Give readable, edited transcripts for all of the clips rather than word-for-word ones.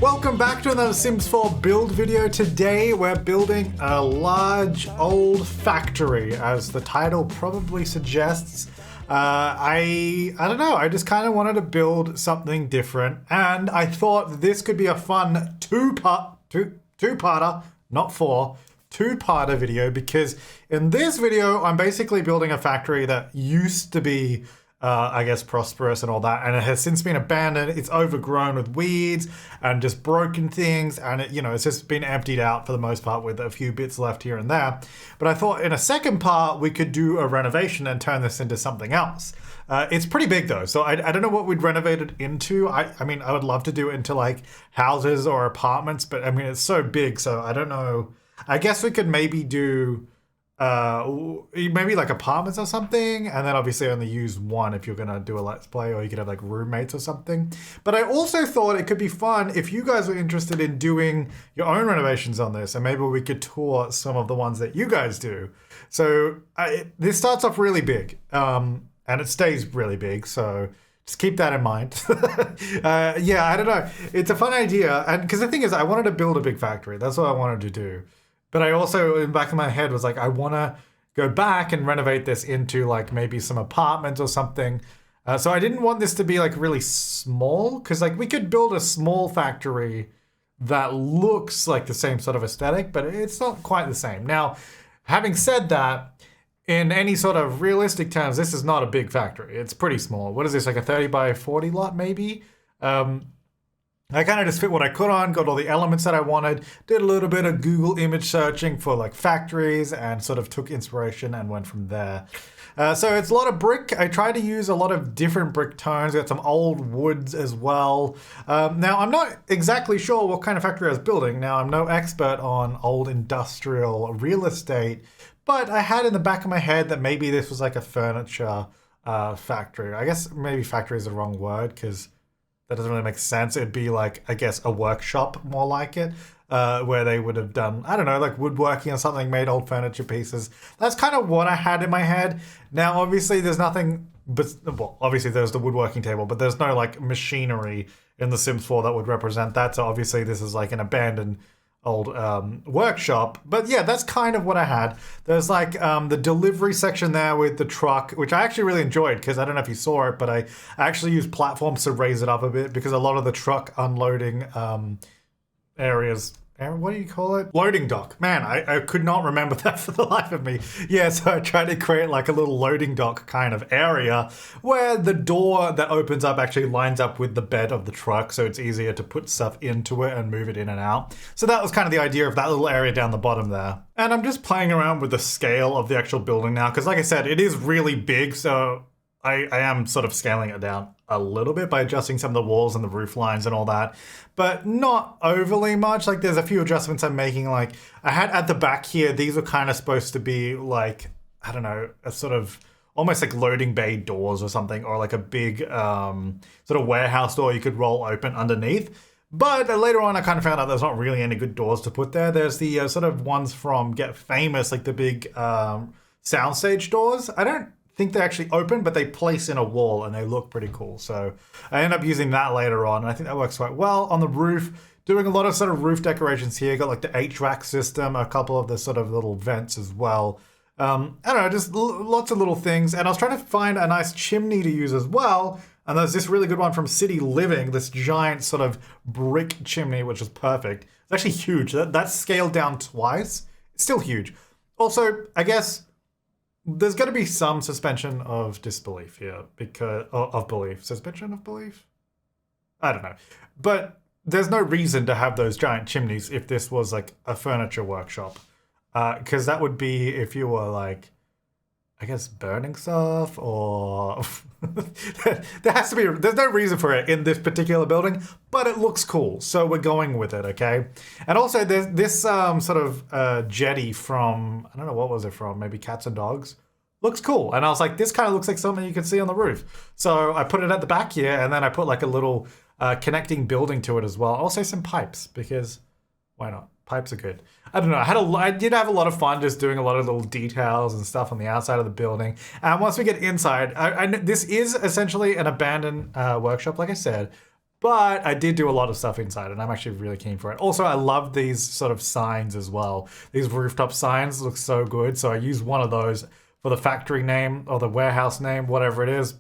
Welcome back to another Sims 4 build video. Today we're building a large old factory, as the title probably suggests. I don't know, I just kind of wanted to build something different, and I thought this could be a fun two-parter, not four, two-parter video, because in this video I'm basically building a factory that used to be I guess prosperous and all that, and it has since been abandoned. It's overgrown with weeds and just broken things, and it's just been emptied out for the most part with a few bits left here and there. But I thought in a second part we could do a renovation and turn this into something else. It's pretty big though, so I don't know what we'd renovate it into. I mean, I would love to do it into like houses or apartments, but I mean, it's so big, so I don't know. I guess we could maybe do maybe like apartments or something, and then obviously only use one if you're gonna do a let's play, or you could have like roommates or something. But I also thought it could be fun if you guys were interested in doing your own renovations on this, and maybe we could tour some of the ones that you guys do. So this starts off really big, and it stays really big, so just keep that in mind. Yeah, I don't know, it's a fun idea, and because the thing is, I wanted to build a big factory. That's what I wanted to do. But I also, in the back of my head, was like, I want to go back and renovate this into like maybe some apartments or something. So I didn't want this to be like really small, because like we could build a small factory that looks like the same sort of aesthetic, but it's not quite the same. Now, having said that, in any sort of realistic terms, this is not a big factory. It's pretty small. What is this, like a 30 by 40 lot maybe? I kind of just fit what I could on, got all the elements that I wanted, did a little bit of Google image searching for like factories, and sort of took inspiration and went from there. So it's a lot of brick. I tried to use a lot of different brick tones. Got some old woods as well. Now, I'm not exactly sure what kind of factory I was building. Now, I'm no expert on old industrial real estate, but I had in the back of my head that maybe this was like a furniture factory. I guess maybe factory is the wrong word, because that doesn't really make sense. It'd be like, I guess, a workshop more like it, where they would have done, I don't know, like woodworking or something, made old furniture pieces. That's kind of what I had in my head. Now, obviously, there's nothing, but, well, obviously there's the woodworking table, but there's no like machinery in The Sims 4 that would represent that. So obviously this is like an abandoned old workshop. But yeah, that's kind of what I had. There's like the delivery section there with the truck, which I actually really enjoyed, because I don't know if you saw it, but I actually used platforms to raise it up a bit, because a lot of the truck unloading areas, what do you call it? Loading dock. Man, I could not remember that for the life of me. Yeah, so I tried to create like a little loading dock kind of area where the door that opens up actually lines up with the bed of the truck, so it's easier to put stuff into it and move it in and out. So that was kind of the idea of that little area down the bottom there. And I'm just playing around with the scale of the actual building now, because like I said, it is really big, so I am sort of scaling it down a little bit by adjusting some of the walls and the roof lines and all that, but not overly much. Like there's a few adjustments I'm making. Like I had at the back here, these were kind of supposed to be like, I don't know, a sort of almost like loading bay doors or something, or like a big sort of warehouse door you could roll open underneath. But later on, I kind of found out there's not really any good doors to put there. There's the sort of ones from Get Famous, like the big soundstage doors. I don't think they actually open, but they place in a wall and they look pretty cool. So I end up using that later on, and I think that works quite well. On the roof, doing a lot of sort of roof decorations here. Got like the HVAC system, a couple of the sort of little vents as well. I don't know, just lots of little things. And I was trying to find a nice chimney to use as well. And there's this really good one from City Living, this giant sort of brick chimney, which is perfect. It's actually huge. That's scaled down twice. It's still huge. Also, I guess there's got to be some suspension of disbelief here, because of belief. Suspension of belief? I don't know. But there's no reason to have those giant chimneys if this was like a furniture workshop. Because that would be if you were like, I guess, burning stuff, or there's no reason for it in this particular building, but it looks cool, so we're going with it, okay? And also there's this sort of jetty from, I don't know, what was it from, maybe Cats and Dogs? Looks cool. And I was like, this kind of looks like something you could see on the roof. So I put it at the back here, and then I put like a little connecting building to it as well. Also some pipes, because why not? Pipes are good. I don't know. I did have a lot of fun just doing a lot of little details and stuff on the outside of the building. And once we get inside, this is essentially an abandoned workshop, like I said, But I did do a lot of stuff inside, and I'm actually really keen for it. Also, I love these sort of signs as well. These rooftop signs look so good. So I used one of those for the factory name or the warehouse name, whatever it is.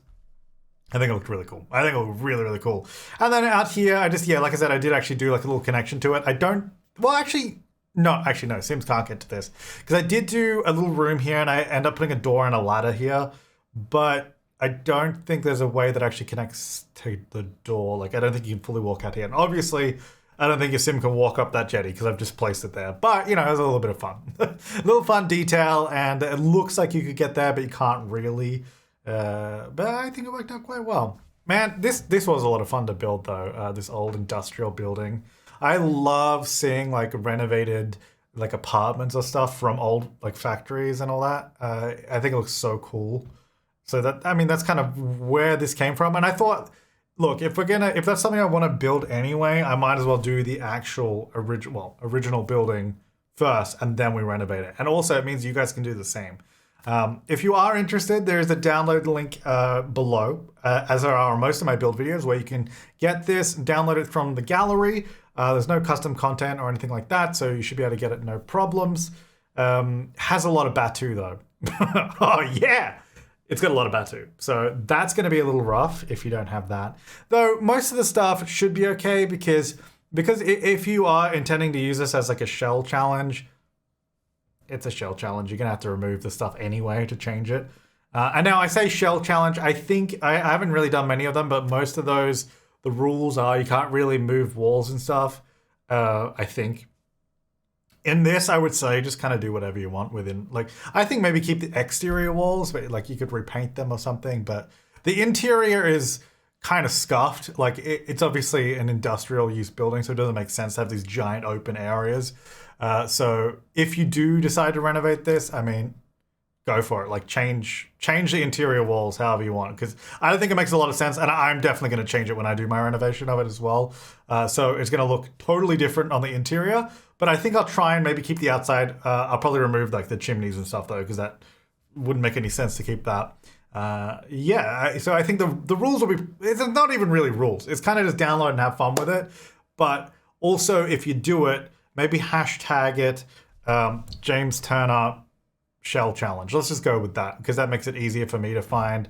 I think it looked really cool. I think it looked really, really cool. And then out here, I just, yeah, like I said, I did actually do like a little connection to it. I don't, well, actually, no, Sims can't get to this. Because I did do a little room here, and I end up putting a door and a ladder here. But I don't think there's a way that actually connects to the door. Like, I don't think you can fully walk out here. And obviously, I don't think your sim can walk up that jetty because I've just placed it there. But, you know, it was a little bit of fun. A little fun detail, and it looks like you could get there, but you can't really. But I think it worked out quite well. Man, this was a lot of fun to build, though, this old industrial building. I love seeing, like, renovated, like, apartments or stuff from old, like, factories and all that. I think it looks so cool. So that, I mean, that's kind of where this came from. And I thought, look, if that's something I want to build anyway, I might as well do the actual original building first, and then we renovate it. And also, it means you guys can do the same. If you are interested, there is a download link below, as there are most of my build videos, where you can get this, download it from the gallery. There's no custom content or anything like that, so you should be able to get it no problems. Has a lot of Batu, though. Oh, yeah! It's got a lot of Batu. So that's going to be a little rough if you don't have that. Though most of the stuff should be okay, because if you are intending to use this as like a shell challenge, it's a shell challenge. You're going to have to remove the stuff anyway to change it. And now I say shell challenge, I think, I haven't really done many of them, but most of those, the rules are you can't really move walls and stuff, I think. In this, I would say just kind of do whatever you want within, like, I think maybe keep the exterior walls, but like you could repaint them or something, but the interior is kind of scuffed. Like it's obviously an industrial use building, so it doesn't make sense to have these giant open areas. So if you do decide to renovate this, I mean, go for it. Like change the interior walls however you want, because I don't think it makes a lot of sense, and I'm definitely going to change it when I do my renovation of it as well. So it's going to look totally different on the interior, but I think I'll try and maybe keep the outside. I'll probably remove like the chimneys and stuff though, because that wouldn't make any sense to keep that. Yeah, so I think the rules will be, it's not even really rules. It's kind of just download and have fun with it. But also if you do it, maybe hashtag it James Turner Shell Challenge. Let's just go with that, because that makes it easier for me to find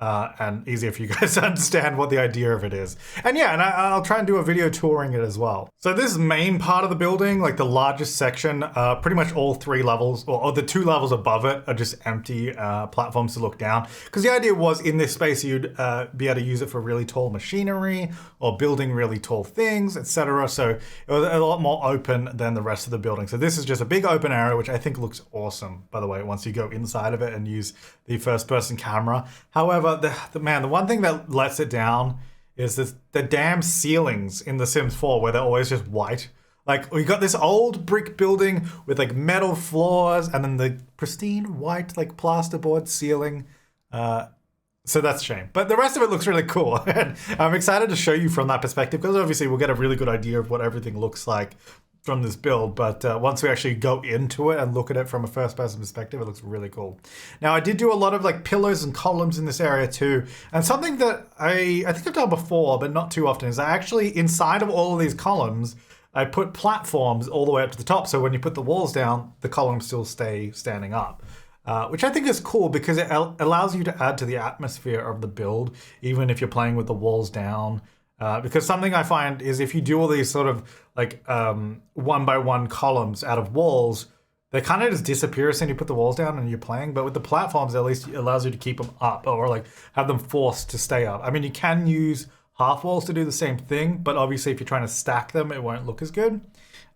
and easier for you guys to understand what the idea of it is. And yeah, and I'll try and do a video touring it as well. So this main part of the building, like the largest section, pretty much all 3 levels, or the 2 levels above it are just empty platforms to look down. Because the idea was in this space you'd be able to use it for really tall machinery or building really tall things, etc. So it was a lot more open than the rest of the building. So this is just a big open area, which I think looks awesome, by the way, once you go inside of it and use the first-person camera. However, the one thing that lets it down is the damn ceilings in The Sims 4, where they're always just white. Like, we got this old brick building with like metal floors and then the pristine white like plasterboard ceiling. So that's a shame. But the rest of it looks really cool. And I'm excited to show you from that perspective, because obviously we'll get a really good idea of what everything looks like from this build. But once we actually go into it and look at it from a first-person perspective, it looks really cool. Now, I did do a lot of like pillars and columns in this area too. And something that I think I've done before, but not too often, is I actually, inside of all of these columns, I put platforms all the way up to the top. So when you put the walls down, the columns still stay standing up. Which I think is cool, because it allows you to add to the atmosphere of the build, even if you're playing with the walls down. Because something I find is if you do all these sort of like 1x1 columns out of walls, they kind of just disappear as soon as you put the walls down and you're playing. But with the platforms, at least it allows you to keep them up, or like have them forced to stay up. I mean, you can use half walls to do the same thing, but obviously if you're trying to stack them, it won't look as good.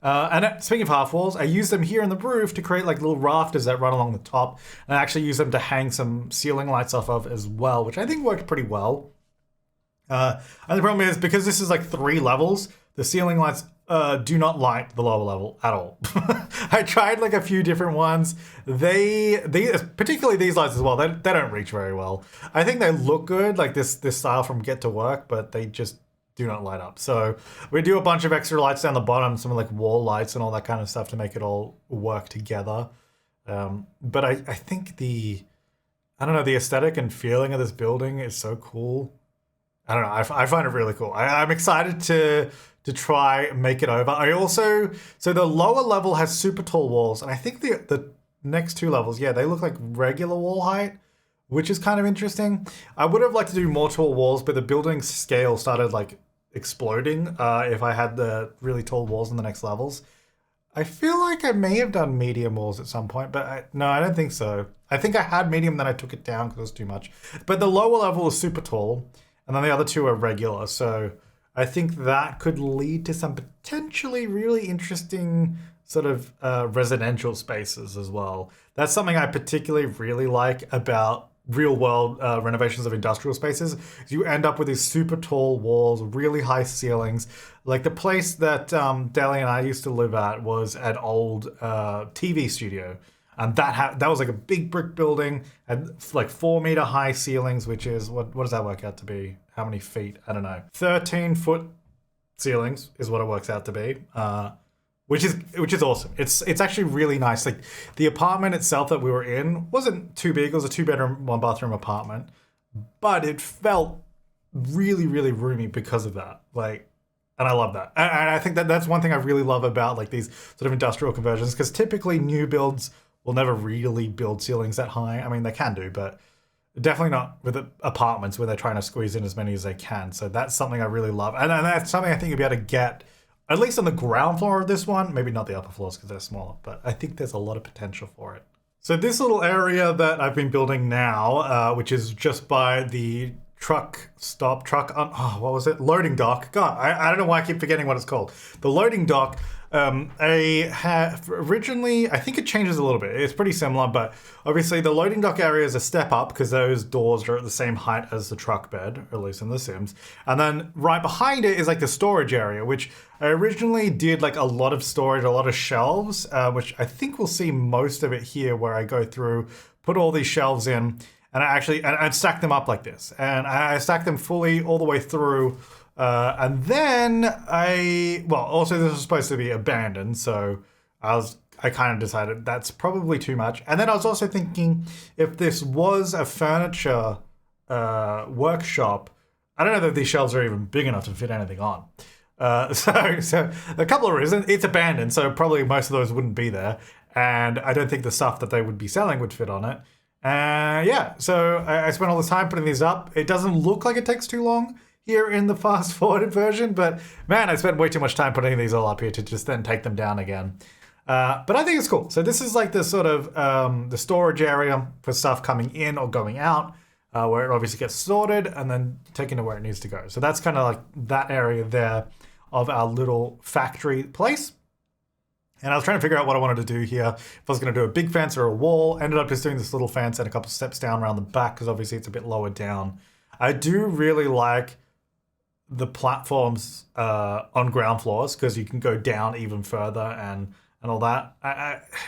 And speaking of half walls, I use them here in the roof to create like little rafters that run along the top, and I actually use them to hang some ceiling lights off of as well, which I think worked pretty well. And the problem is, because this is like 3 levels, the ceiling lights do not light the lower level at all. I tried like a few different ones. They particularly these lights as well, they don't reach very well. I think they look good, like this style from Get to Work, but they just do not light up. So we do a bunch of extra lights down the bottom, some like wall lights and all that kind of stuff to make it all work together. But I think the aesthetic and feeling of this building is so cool. I don't know. I find it really cool. I'm excited to try and make it over. I also, so the lower level has super tall walls, and I think the next two levels, yeah, they look like regular wall height, which is kind of interesting. I would have liked to do more tall walls, but the building scale started like exploding if I had the really tall walls in the next levels. I feel like I may have done medium walls at some point, but no, I don't think so. I think I had medium, then I took it down because it was too much. But the lower level is super tall, and then the other two are regular. So I think that could lead to some potentially really interesting sort of residential spaces as well. That's something I particularly really like about real world renovations of industrial spaces. You end up with these super tall walls, really high ceilings. Like the place that Deli and I used to live at was an old TV studio. And that was like a big brick building, and like 4-meter high ceilings, which is, what does that work out to be? How many feet? I don't know. 13-foot ceilings is what it works out to be. Which is awesome. It's actually really nice. Like the apartment itself that we were in wasn't too big. It was a 2-bedroom, 1-bathroom apartment, but it felt really, really roomy because of that. Like, and I love that. And I think that's one thing I really love about like these sort of industrial conversions, because typically new builds will never really build ceilings that high. I mean, they can do, but definitely not with apartments where they're trying to squeeze in as many as they can. So that's something I really love, and that's something I think you'll be able to get. At least on the ground floor of this one, maybe not the upper floors because they're smaller, but I think there's a lot of potential for it. So this little area that I've been building now, which is just by the loading dock. God, I don't know why I keep forgetting what it's called. The loading dock. Originally, I think it changes a little bit. It's pretty similar, but obviously the loading dock area is a step up because those doors are at the same height as the truck bed, at least in The Sims. And then right behind it is like the storage area, which I originally did like a lot of storage, a lot of shelves, which I think we'll see most of it here where I go through, put all these shelves in, and I stack them up like this. And I stack them fully all the way through. And then also this was supposed to be abandoned, so I kind of decided that's probably too much. And then I was also thinking, if this was a furniture workshop, I don't know that these shelves are even big enough to fit anything on. So a couple of reasons. It's abandoned, so probably most of those wouldn't be there, and I don't think the stuff that they would be selling would fit on it. So I spent all this time putting these up. It doesn't look like it takes too long here in the fast forwarded version, but man, I spent way too much time putting these all up here to just then take them down again. But I think it's cool. So this is like the sort of the storage area for stuff coming in or going out, where it obviously gets sorted and then taken to where it needs to go. So that's kind of like that area there of our little factory place. And I was trying to figure out what I wanted to do here. If I was going to do a big fence or a wall. Ended up just doing this little fence and a couple steps down around the back because obviously it's a bit lower down. I do really like the platforms on ground floors because you can go down even further and all that.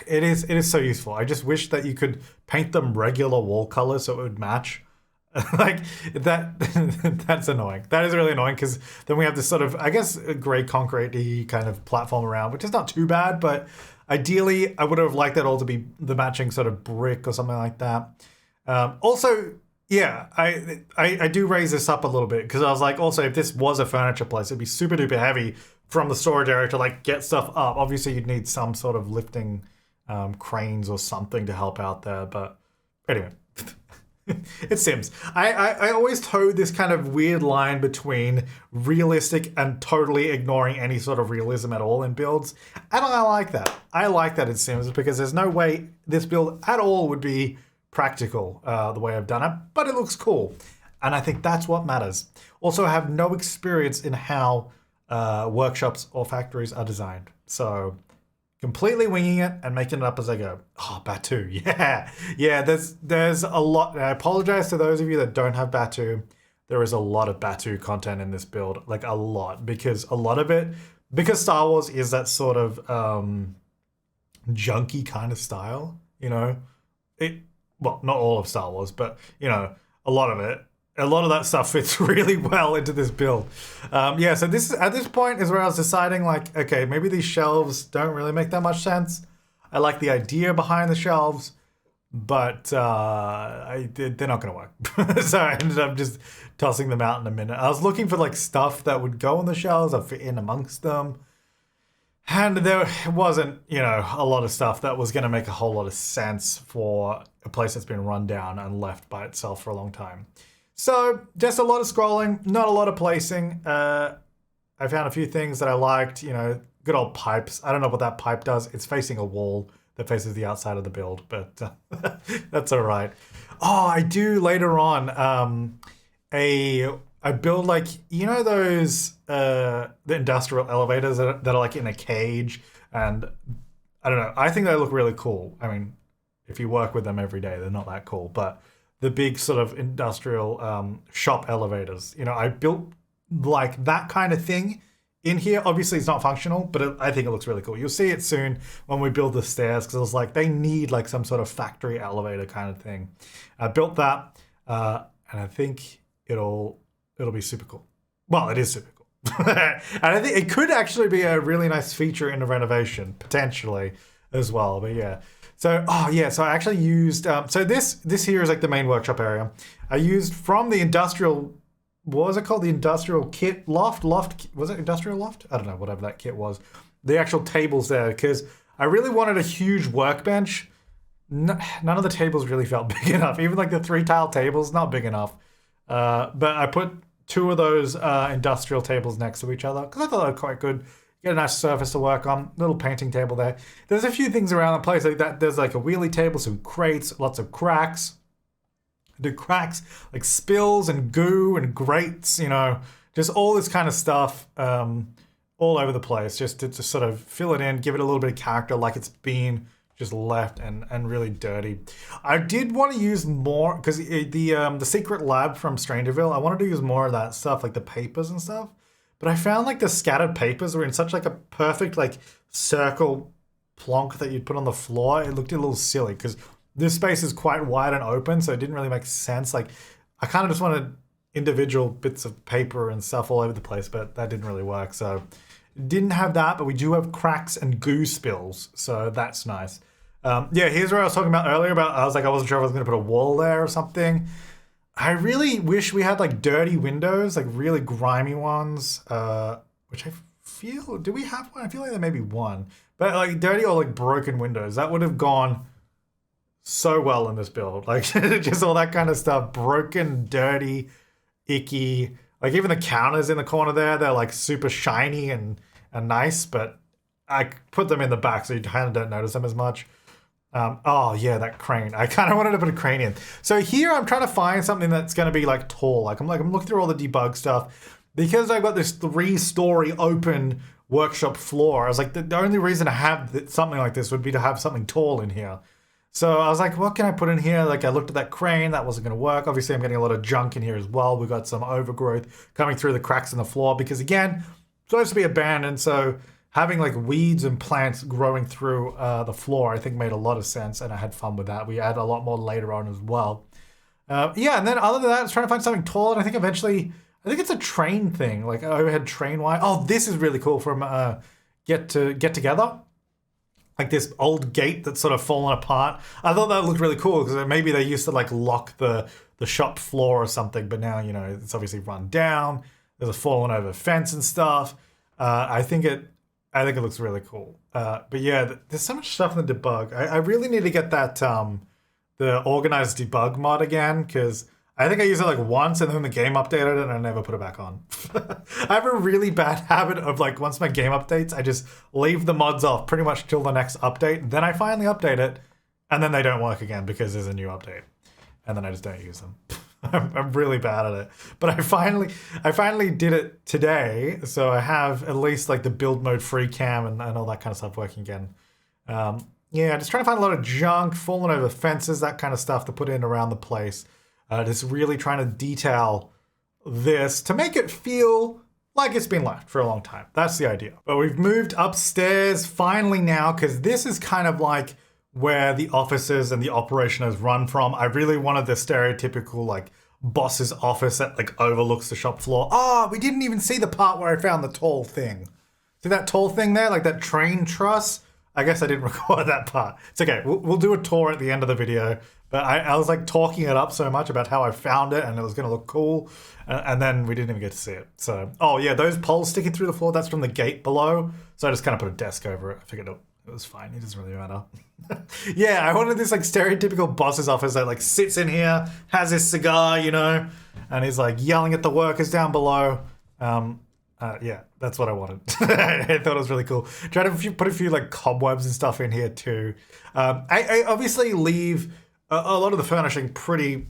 It is so useful. I just wish that you could paint them regular wall colors so it would match. Like that that's annoying. That is really annoying because then we have this sort of, I guess, gray concrete-y kind of platform around, which is not too bad, but ideally I would have liked that all to be the matching sort of brick or something like that. Also, yeah, I do raise this up a little bit because I was like, also, if this was a furniture place, it'd be super duper heavy from the storage area to like get stuff up. Obviously, you'd need some sort of lifting cranes or something to help out there. But anyway, it's Sims. I always toe this kind of weird line between realistic and totally ignoring any sort of realism at all in builds. And I like that. I like that in Sims because there's no way this build at all would be practical the way I've done it, but it looks cool, and I think that's what matters. Also, I have no experience in how workshops or factories are designed, so completely winging it and making it up as I go. Oh, Batu, yeah. There's a lot. And I apologize to those of you that don't have Batu. There is a lot of Batu content in this build, like a lot, because a lot of it, because Star Wars is that sort of junky kind of style, you know. Well, not all of Star Wars, but, you know, a lot of it. A lot of that stuff fits really well into this build. So this at this point is where I was deciding, like, okay, maybe these shelves don't really make that much sense. I like the idea behind the shelves, but they're not going to work. So I ended up just tossing them out in a minute. I was looking for like stuff that would go on the shelves or fit in amongst them. And there wasn't, a lot of stuff that was going to make a whole lot of sense for a place that's been run down and left by itself for a long time. So just a lot of scrolling, not a lot of placing. I found a few things that I liked, good old pipes. I don't know what that pipe does. It's facing a wall that faces the outside of the build, but that's all right. Oh, I do later on I build like, those, the industrial elevators that are like in a cage, and I don't know, I think they look really cool. I mean, if you work with them every day, they're not that cool, but the big sort of industrial shop elevators, I built like that kind of thing in here. Obviously it's not functional, but I think it looks really cool. You'll see it soon when we build the stairs, because it's like they need like some sort of factory elevator kind of thing. I built that, and I think it'll be super cool. Well, it is super cool. And I think it could actually be a really nice feature in the renovation, potentially, as well. But yeah. So, so I actually used, so this here is like the main workshop area. I used from the industrial, what was it called? The industrial kit loft, was it industrial loft? I don't know, whatever that kit was. The actual tables there, because I really wanted a huge workbench. None of the tables really felt big enough. Even like the 3-tile tables, not big enough. But I put 2 of those industrial tables next to each other because I thought they were quite good. Get a nice surface to work on. Little painting table there. There's a few things around the place like that. There's like a wheelie table, some crates, lots of cracks. Do cracks like spills and goo and grates, just all this kind of stuff all over the place, just to sort of fill it in, give it a little bit of character, like it's been just left and really dirty. I did want to use more because the secret lab from Strangerville, I wanted to use more of that stuff, like the papers and stuff. But I found like the scattered papers were in such like a perfect like circle plonk that you'd put on the floor. It looked a little silly because this space is quite wide and open, so it didn't really make sense. Like I kind of just wanted individual bits of paper and stuff all over the place, but that didn't really work. So didn't have that, but we do have cracks and goo spills, so that's nice. Here's where I was talking about earlier about I wasn't sure if I was going to put a wall there or something. I really wish we had like dirty windows, like really grimy ones, which I feel, do we have one? I feel like there may be one, but like dirty or like broken windows, that would have gone so well in this build. Like just all that kind of stuff, broken, dirty, icky. Like even the counters in the corner there, they're like super shiny and nice, but I put them in the back so you kind of don't notice them as much. That crane. I kind of wanted to put a crane in. So here I'm trying to find something that's going to be like tall. I'm looking through all the debug stuff because I've got this 3-story open workshop floor. I was like, the only reason to have something like this would be to have something tall in here. So I was like, what can I put in here? Like I looked at that crane, that wasn't going to work. Obviously I'm getting a lot of junk in here as well. We got some overgrowth coming through the cracks in the floor because again, it's supposed to be abandoned. So having like weeds and plants growing through the floor, I think made a lot of sense, and I had fun with that. We add a lot more later on as well. And then other than that, I was trying to find something tall, and I think eventually, I think it's a train thing, like an overhead train wire. Oh, this is really cool from Get Together. Like this old gate that's sort of fallen apart. I thought that looked really cool because maybe they used to like lock the shop floor or something, but now, it's obviously run down. There's a fallen over fence and stuff. I think it looks really cool. But yeah, there's so much stuff in the debug. I really need to get that the organized debug mod again, because I think I used it like once and then the game updated it and I never put it back on. I have a really bad habit of like once my game updates, I just leave the mods off pretty much till the next update. Then I finally update it and then they don't work again because there's a new update. And then I just don't use them. I'm really bad at it. But I finally did it today. So I have at least like the build mode free cam and all that kind of stuff working again. Just trying to find a lot of junk, falling over fences, that kind of stuff to put in around the place. Just really trying to detail this to make it feel like it's been left for a long time. That's the idea. But we've moved upstairs finally now, because this is kind of like where the offices and the operation is run from. I really wanted the stereotypical like boss's office that like overlooks the shop floor. We didn't even see the part where I found the tall thing. See that tall thing there, like that train truss? I guess I didn't record that part. It's okay. We'll do a tour at the end of the video. But I was like talking it up so much about how I found it and it was going to look cool. And then we didn't even get to see it. So, oh yeah, those poles sticking through the floor, that's from the gate below. So I just kind of put a desk over it. I figured it was fine. It doesn't really matter. Yeah, I wanted this like stereotypical boss's office that like sits in here, has his cigar, you know, and he's like yelling at the workers down below. Yeah, that's what I wanted. I thought it was really cool. Try to put a few like cobwebs and stuff in here too. I obviously leave a lot of the furnishing pretty,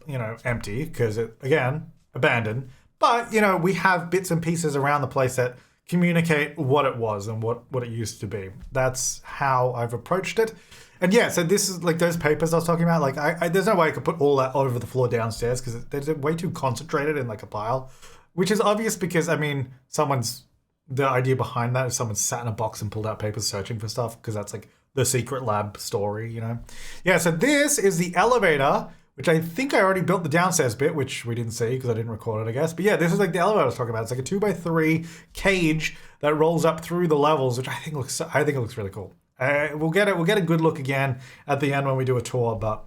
you know, empty because it, again, abandoned. But, you know, we have bits and pieces around the place that communicate what it was and what it used to be. That's how I've approached it. And yeah, so this is like those papers I was talking about. Like, there's no way I could put all that over the floor downstairs because they're way too concentrated in like a pile, which is obvious because, I mean, the idea behind that is someone sat in a box and pulled out papers searching for stuff because that's like the secret lab story, you know? Yeah, so this is the elevator, which I think I already built the downstairs bit, which we didn't see because I didn't record it, I guess. But yeah, this is like the elevator I was talking about. It's like a 2x3 cage that rolls up through the levels, which I think it looks really cool. We'll get a good look again at the end when we do a tour, but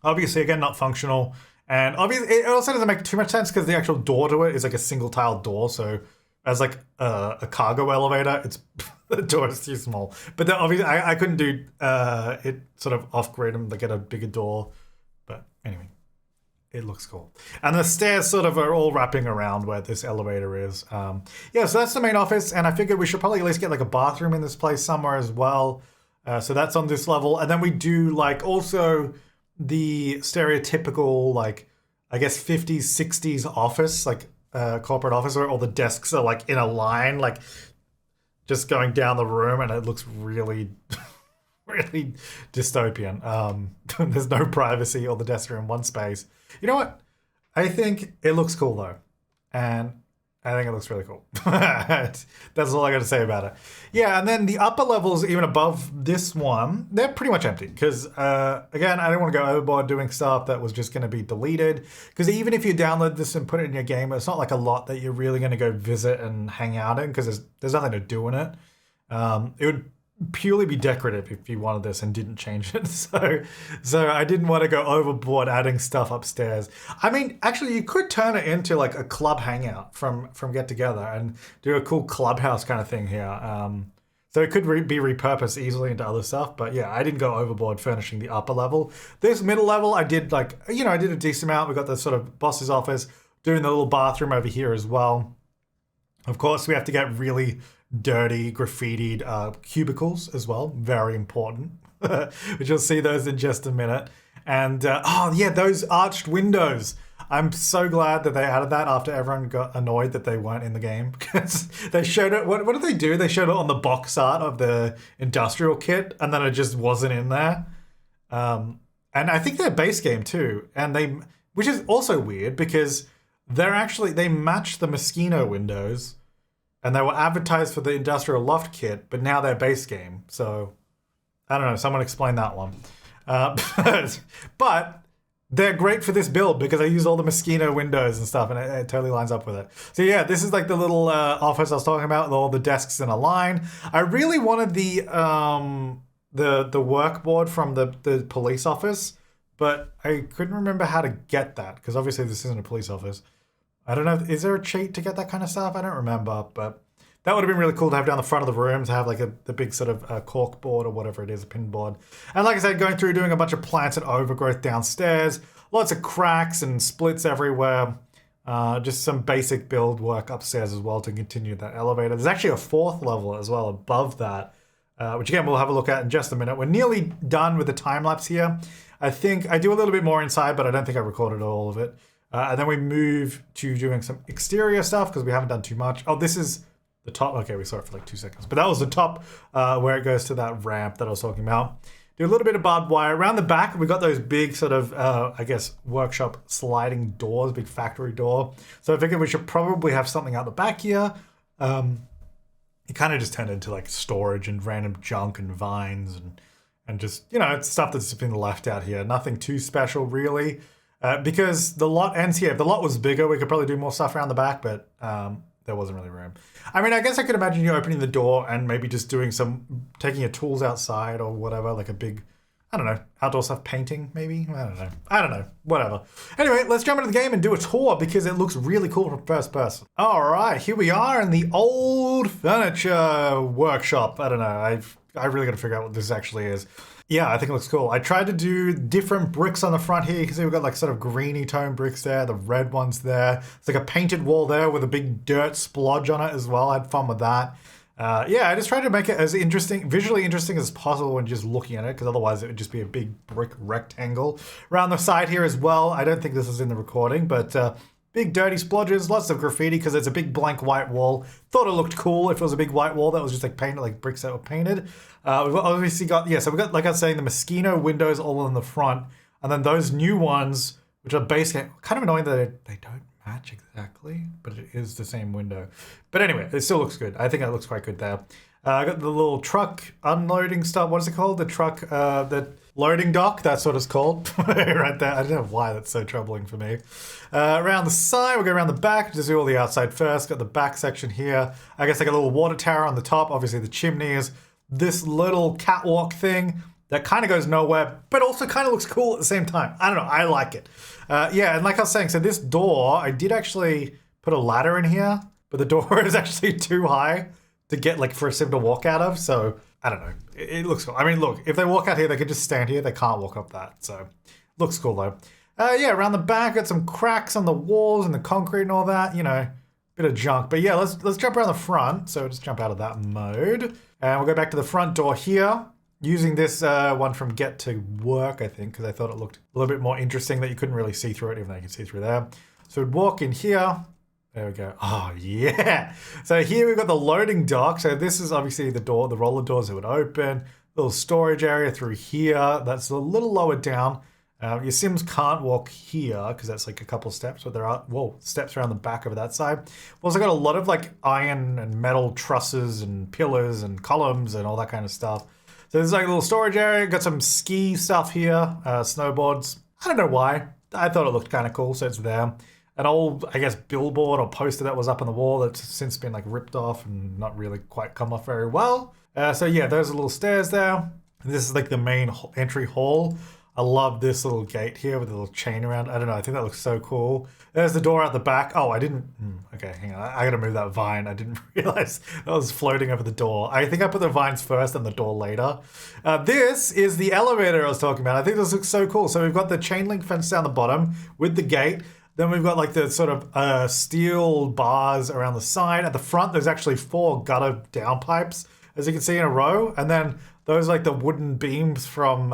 obviously, again, not functional. And obviously, it also doesn't make too much sense because the actual door to it is like a single tile door. So as like a cargo elevator, the door is too small. But then obviously, I couldn't do it sort of off grid and get a bigger door. But anyway, it looks cool. And the stairs sort of are all wrapping around where this elevator is. Yeah, so that's the main office. And I figured we should probably at least get like a bathroom in this place somewhere as well. So that's on this level. And then we do like also the stereotypical, like, I guess 50s, 60s office, like corporate office where all the desks are like in a line, like just going down the room, and it looks really, really dystopian. There's no privacy, all the desks are in one space. You know what? I think it looks cool though. And I think it looks really cool. That's all I got to say about it. Yeah, and then the upper levels, even above this one, they're pretty much empty. Because, again, I didn't want to go overboard doing stuff that was just going to be deleted. Because even if you download this and put it in your game, it's not like a lot that you're really going to go visit and hang out in. Because there's nothing to do in it. It would purely be decorative if you wanted this and didn't change it. So I didn't want to go overboard adding stuff upstairs. I mean, actually, you could turn it into like a club hangout from Get Together and do a cool clubhouse kind of thing here. So it could be repurposed easily into other stuff. But yeah, I didn't go overboard furnishing the upper level. This middle level, I did like, you know, I did a decent amount. We got the sort of boss's office, doing the little bathroom over here as well. Of course, we have to get really dirty, graffitied cubicles as well. Very important. Which you'll see those in just a minute. And, oh yeah, those arched windows. I'm so glad that they added that after everyone got annoyed that they weren't in the game. Because they showed it, what did they do? They showed it on the box art of the industrial kit, and then it just wasn't in there. And I think they're base game too. And which is also weird because they match the Moschino windows, and they were advertised for the Industrial Loft kit, but now they're base game. So, I don't know. Someone explain that one. But they're great for this build because I use all the Moschino windows and stuff, and it totally lines up with it. So yeah, this is like the little office I was talking about with all the desks in a line. I really wanted the workboard from the police office, but I couldn't remember how to get that because obviously this isn't a police office. I don't know. Is there a cheat to get that kind of stuff? I don't remember, but that would have been really cool to have down the front of the room, to have like the big sort of cork board or whatever it is, a pin board. And like I said, going through doing a bunch of plants and overgrowth downstairs, lots of cracks and splits everywhere. Just some basic build work upstairs as well to continue that elevator. There's actually a fourth level as well above that, which again, we'll have a look at in just a minute. We're nearly done with the time lapse here. I think I do a little bit more inside, but I don't think I recorded all of it. And then we move to doing some exterior stuff because we haven't done too much. Oh, this is the top. Okay, we saw it for like 2 seconds. But that was the top where it goes to that ramp that I was talking about. Do a little bit of barbed wire. Around the back, we got those big sort of, I guess, workshop sliding doors, big factory door. So I figured we should probably have something out the back here. It kind of just turned into like storage and random junk and vines and just, you know, it's stuff that's been left out here. Nothing too special, really. Because the lot ends here. If the lot was bigger, we could probably do more stuff around the back, but there wasn't really room. I mean, I guess I could imagine you opening the door and maybe just taking your tools outside or whatever, like a big, I don't know, outdoor stuff, painting maybe? I don't know, whatever. Anyway, let's jump into the game and do a tour because it looks really cool from first person. All right, here we are in the old furniture workshop. I don't know, I really got to figure out what this actually is. Yeah, I think it looks cool. I tried to do different bricks on the front here. You can see we've got like sort of greeny tone bricks there, the red ones there. It's like a painted wall there with a big dirt splodge on it as well. I had fun with that. Yeah, I just tried to make it as visually interesting as possible when just looking at it, because otherwise it would just be a big brick rectangle. Around the side here as well, I don't think this is in the recording, but big dirty splodges, lots of graffiti because it's a big blank white wall. Thought it looked cool if it was a big white wall that was just like painted, like bricks that were painted. We've obviously got, so we've got, like I was saying, the Moschino windows all in the front, and then those new ones, which are basically kind of annoying that they don't match exactly, but it is the same window. But anyway, it still looks good. I think it looks quite good there. I got the little truck unloading stuff. What is it called? The truck, the loading dock. That's what it's called. Right there. I don't know why that's so troubling for me. Around the side, we'll go around the back. Just do all the outside first. Got the back section here. I guess like a little water tower on the top. Obviously the chimneys. This little catwalk thing that kind of goes nowhere, but also kind of looks cool at the same time. I don't know. I like it. Yeah, and like I was saying, so this door, I did actually put a ladder in here, but the door is actually too high to get like for a sim to walk out of. So I don't know. It looks cool. I mean, look, if they walk out here, they could just stand here. They can't walk up that. So looks cool though. Yeah, around the back, got some cracks on the walls and the concrete and all that, you know, bit of junk. But yeah, let's jump around the front. So just jump out of that mode. And we'll go back to the front door here. Using this one from Get to Work, I think, because I thought it looked a little bit more interesting that you couldn't really see through it, even though you can see through there. So we'd walk in here. There we go. Oh, yeah. So here we've got the loading dock. So this is obviously the door, the roller doors that would open. Little storage area through here. That's a little lower down. Your Sims can't walk here because that's like a couple steps, but there are, steps around the back over that side. We've also got a lot of like iron and metal trusses and pillars and columns and all that kind of stuff. So there's like a little storage area. Got some ski stuff here, snowboards. I don't know why. I thought it looked kind of cool, so it's there. An old, I guess, billboard or poster that was up on the wall that's since been like ripped off and not really quite come off very well. So yeah, those are little stairs there. This is like the main entry hall. I love this little gate here with a little chain around. I don't know. I think that looks so cool. There's the door out the back. Oh, I didn't. Okay, hang on. I got to move that vine. I didn't realize that was floating over the door. I think I put the vines first and the door later. This is the elevator I was talking about. I think this looks so cool. So we've got the chain link fence down the bottom with the gate. Then we've got like the sort of steel bars around the side. At the front, there's actually 4 gutter downpipes, as you can see in a row. And then those are like the wooden beams from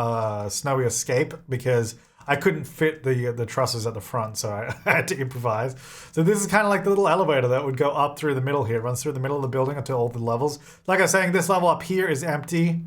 Snowy Escape, because I couldn't fit the trusses at the front, so I had to improvise. So this is kind of like the little elevator that would go up through the middle here, runs through the middle of the building until all the levels. Like I was saying, this level up here is empty.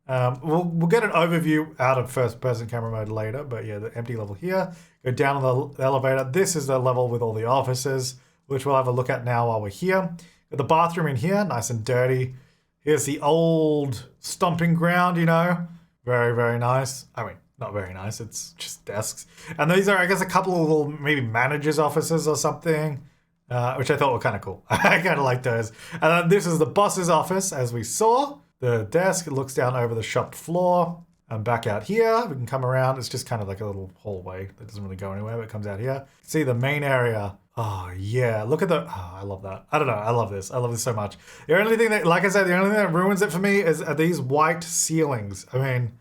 We'll get an overview out of first-person camera mode later, but yeah, the empty level here. Go down on the elevator. This is the level with all the offices, which we'll have a look at now while we're here. Got the bathroom in here, nice and dirty. Here's the old stomping ground, you know. Very, very nice. I mean, not very nice. It's just desks. And these are, I guess, a couple of little maybe managers' offices or something, which I thought were kind of cool. I kind of like those. And then this is the boss's office, as we saw. The desk looks down over the shop floor. And back out here, we can come around. It's just kind of like a little hallway that doesn't really go anywhere, but it comes out here. See the main area. Oh, yeah. Look at I love that. I don't know. I love this. I love this so much. The only thing that, like I said, the only thing that ruins it for me are these white ceilings. I mean,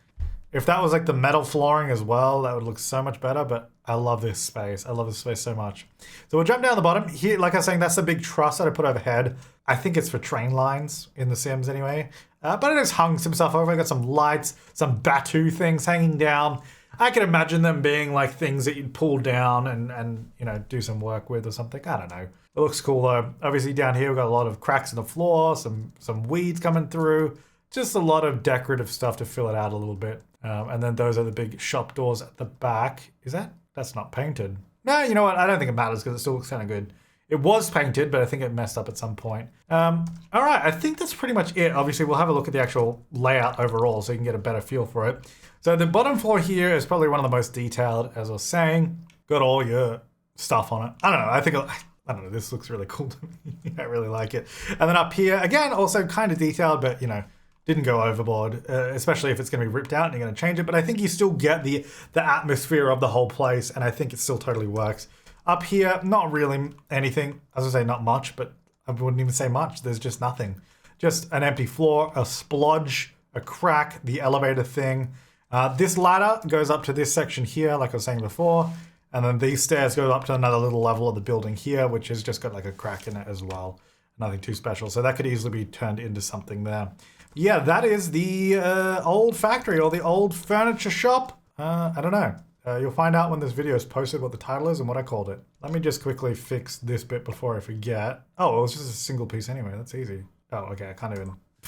if that was like the metal flooring as well, that would look so much better, but I love this space. I love this space so much. So we'll jump down the bottom. Here, like I was saying, that's the big truss that I put overhead. I think it's for train lines in The Sims anyway. But it has hung some stuff over. I got some lights, some Batu things hanging down. I can imagine them being like things that you'd pull down and you know, do some work with or something. I don't know. It looks cool though. Obviously down here we've got a lot of cracks in the floor, some weeds coming through. Just a lot of decorative stuff to fill it out a little bit. And then those are the big shop doors at the back. That's not painted. No, you know what? I don't think it matters because it still looks kind of good. It was painted, but I think it messed up at some point. All right, I think that's pretty much it. Obviously, we'll have a look at the actual layout overall so you can get a better feel for it. So the bottom floor here is probably one of the most detailed, as I was saying. Got all your stuff on it. I don't know. I think I don't know, this looks really cool to me. I really like it. And then up here, again, also kind of detailed, but didn't go overboard, especially if it's going to be ripped out and you're going to change it. But I think you still get the atmosphere of the whole place, and I think it still totally works. Up here, not really anything. I was going to say not much, but I wouldn't even say much. There's just nothing. Just an empty floor, a splodge, a crack, the elevator thing. This ladder goes up to this section here, like I was saying before. And then these stairs go up to another little level of the building here, which has just got like a crack in it as well. Nothing too special. So that could easily be turned into something there. Yeah, that is the old factory or the old furniture shop. I don't know. You'll find out when this video is posted what the title is and what I called it. Let me just quickly fix this bit before I forget. Oh, it was just a single piece anyway. That's easy. Oh, okay.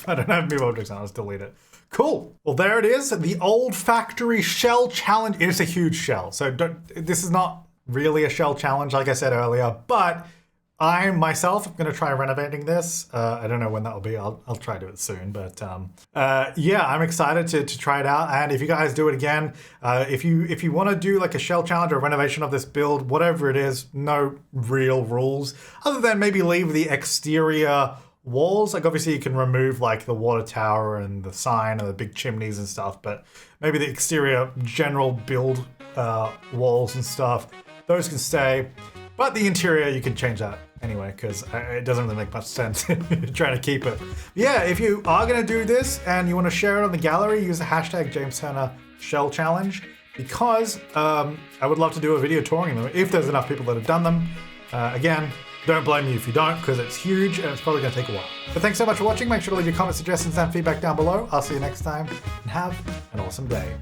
I don't have move objects on. I'll just delete it. Cool. Well, there it is. The old factory shell challenge. It's a huge shell. So this is not really a shell challenge, like I said earlier, but I myself am going to try renovating this. I don't know when that will be. I'll try to do it soon. But yeah, I'm excited to try it out. And if you guys do it again, if you want to do like a shell challenge or renovation of this build, whatever it is, no real rules other than maybe leave the exterior walls. Like obviously you can remove like the water tower and the sign and the big chimneys and stuff, but maybe the exterior general build walls and stuff, those can stay. But the interior, you can change that anyway, because it doesn't really make much sense trying to keep it. Yeah, if you are going to do this and you want to share it on the gallery, use the hashtag James Turner Shell Challenge, because I would love to do a video touring them if there's enough people that have done them. Again, don't blame me if you don't, because it's huge and it's probably going to take a while. But thanks so much for watching. Make sure to leave your comments, suggestions, and feedback down below. I'll see you next time, and have an awesome day.